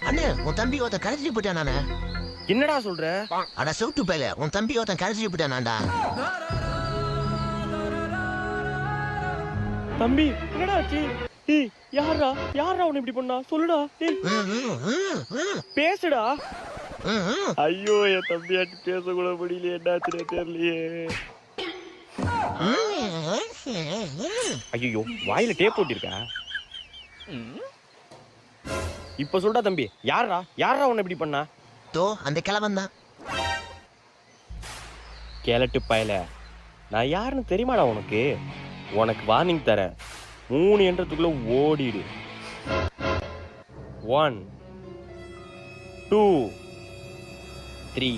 அண்ணே உன் தம்பி ஒருத்தன் கரைச்சி போயிட்டான் நானே. என்னடா சொல்ற? அட சவுட்டு பையல, உன் தம்பி ஒருத்தன் கரைச்சி போயிட்டானாண்டா. தம்பி என்னடா ஆச்சு? ஏய் யாரா உன்னை இப்படி பண்ணா சொல்லுடா. பேசுடா. ஐயோ என் தம்பியாட்டி பேச கூட முடியல, என்னாச்சுன்னு தெரியலையே. ஐயோ வாயில டேப் போட்டிருக்கா. இப்ப சொல்றா தம்பி, யாரா உன்னை இப்படி பண்ணா? தோ அந்த கிழவன் தான். கேலட்டு பயல, நான் யாருன்னு தெரியுமாடா உனக்கு? உனக்கு வார்னிங் தரேன், 3 என்றதுக்குள்ள ஓடிடு. 1 2 3